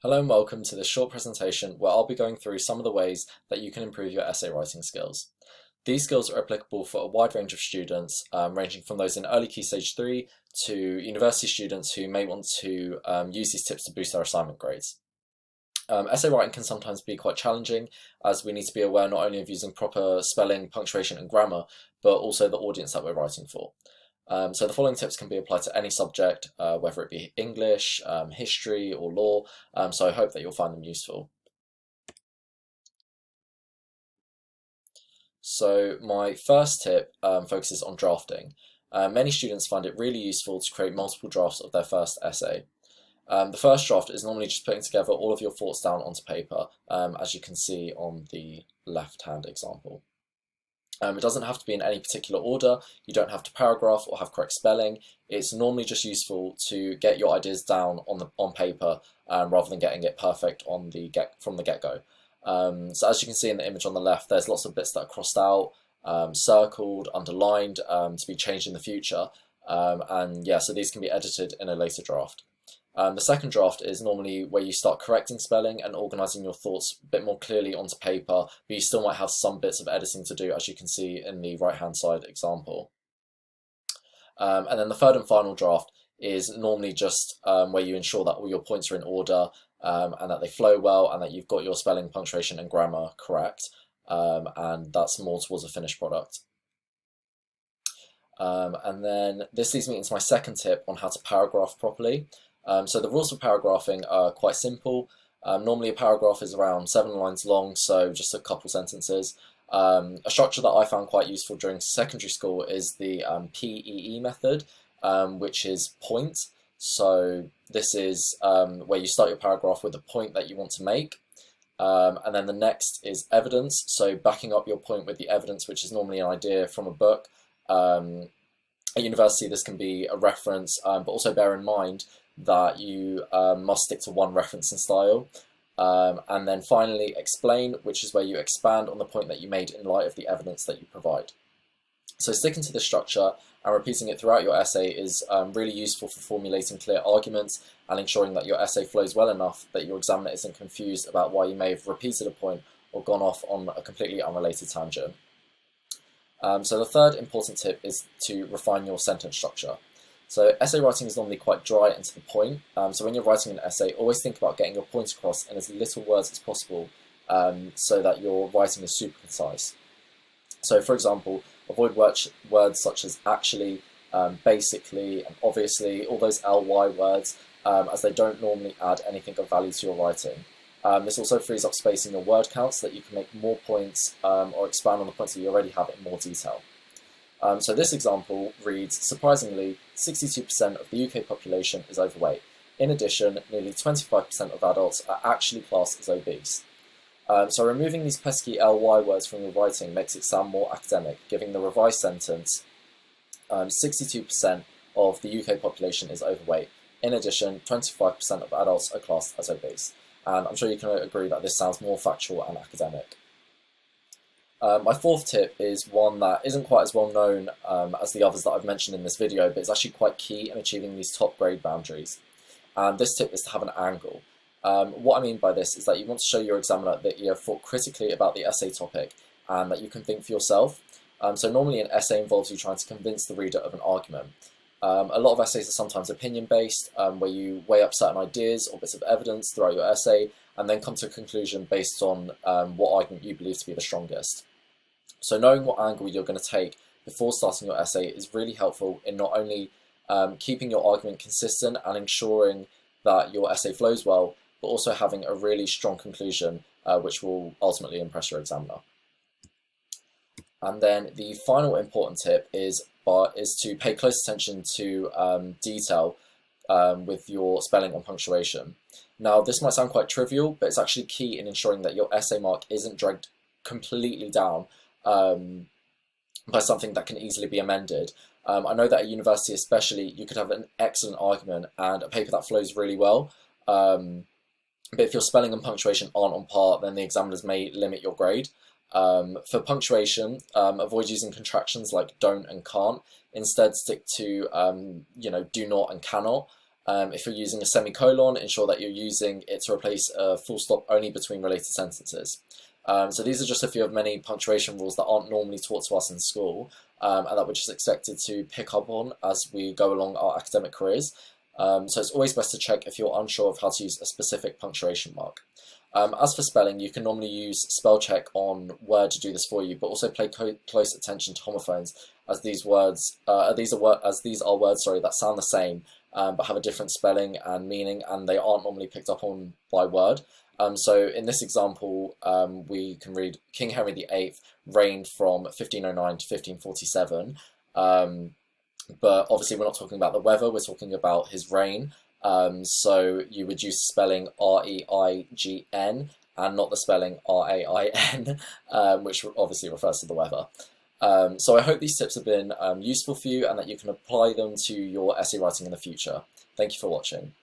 Hello and welcome to this short presentation where I'll be going through some of the ways that you can improve your essay writing skills. These skills are applicable for a wide range of students, ranging from those in early Key Stage 3 to university students who may want to use these tips to boost their assignment grades. Essay writing can sometimes be quite challenging, as we need to be aware not only of using proper spelling, punctuation and grammar, but also the audience that we're writing for. So the following tips can be applied to any subject, whether it be English, history or law, so I hope that you'll find them useful. So my first tip focuses on drafting. Many students find it really useful to create multiple drafts of their first essay. The first draft is normally just putting together all of your thoughts down onto paper, as you can see on the left-hand example. It doesn't have to be in any particular order, you don't have to paragraph or have correct spelling. It's normally just useful to get your ideas down on paper rather than getting it perfect from the get-go. So as you can see in the image on the left, there's lots of bits that are crossed out, circled, underlined to be changed in the future. And yeah, so these can be edited in a later draft. The second draft is normally where you start correcting spelling and organising your thoughts a bit more clearly onto paper, but you still might have some bits of editing to do, as you can see in the right-hand side example. And then the third and final draft is normally just where you ensure that all your points are in order and that they flow well and that you've got your spelling, punctuation and grammar correct, and that's more towards a finished product. And then this leads me into my second tip on how to paragraph properly. So the rules for paragraphing are quite simple. Normally a paragraph is around 7 lines long, so just a couple sentences. A structure that I found quite useful during secondary school is the PEE method, which is point. So this is where you start your paragraph with a point that you want to make. And then the next is evidence, so backing up your point with the evidence, which is normally an idea from a book. At university this can be a reference, but also bear in mind that you must stick to one reference and style. And then finally explain, which is where you expand on the point that you made in light of the evidence that you provide. So sticking to this structure and repeating it throughout your essay is really useful for formulating clear arguments and ensuring that your essay flows well enough that your examiner isn't confused about why you may have repeated a point or gone off on a completely unrelated tangent. So the third important tip is to refine your sentence structure. So essay writing is normally quite dry and to the point, so when you're writing an essay, always think about getting your point across in as little words as possible so that your writing is super concise. So for example, avoid words such as actually, basically and obviously, all those ly words, as they don't normally add anything of value to your writing. This also frees up space in your word count so that you can make more points or expand on the points that you already have in more detail. So this example reads, surprisingly, 62% of the UK population is overweight. In addition, nearly 25% of adults are actually classed as obese. So removing these pesky ly words from your writing makes it sound more academic, giving the revised sentence, 62% of the UK population is overweight. In addition, 25% of adults are classed as obese. And I'm sure you can agree that this sounds more factual and academic. My fourth tip is one that isn't quite as well known as the others that I've mentioned in this video, but it's actually quite key in achieving these top grade boundaries. And this tip is to have an angle. What I mean by this is that you want to show your examiner that you have thought critically about the essay topic and that you can think for yourself. So normally an essay involves you trying to convince the reader of an argument. A lot of essays are sometimes opinion-based, where you weigh up certain ideas or bits of evidence throughout your essay and then come to a conclusion based on what argument you believe to be the strongest. So knowing what angle you're going to take before starting your essay is really helpful in not only keeping your argument consistent and ensuring that your essay flows well, but also having a really strong conclusion which will ultimately impress your examiner. And then the final important tip is to pay close attention to detail with your spelling and punctuation. Now this might sound quite trivial, but it's actually key in ensuring that your essay mark isn't dragged completely down by something that can easily be amended. I know that at university especially, you could have an excellent argument and a paper that flows really well, but if your spelling and punctuation aren't on par, then the examiners may limit your grade. For punctuation, avoid using contractions like don't and can't. Instead, stick to do not and cannot. If you're using a semicolon, ensure that you're using it to replace a full stop only between related sentences. So these are just a few of many punctuation rules that aren't normally taught to us in school, and that we're just expected to pick up on as we go along our academic careers. So it's always best to check if you're unsure of how to use a specific punctuation mark. As for spelling, you can normally use spell check on Word to do this for you, but also pay close attention to homophones, as these are words that sound the same but have a different spelling and meaning, and they aren't normally picked up on by Word. So in this example, we can read King Henry VIII reigned from 1509 to 1547. But obviously we're not talking about the weather, we're talking about his reign. So you would use spelling R-E-I-G-N and not the spelling R-A-I-N, which obviously refers to the weather. So I hope these tips have been useful for you and that you can apply them to your essay writing in the future. Thank you for watching.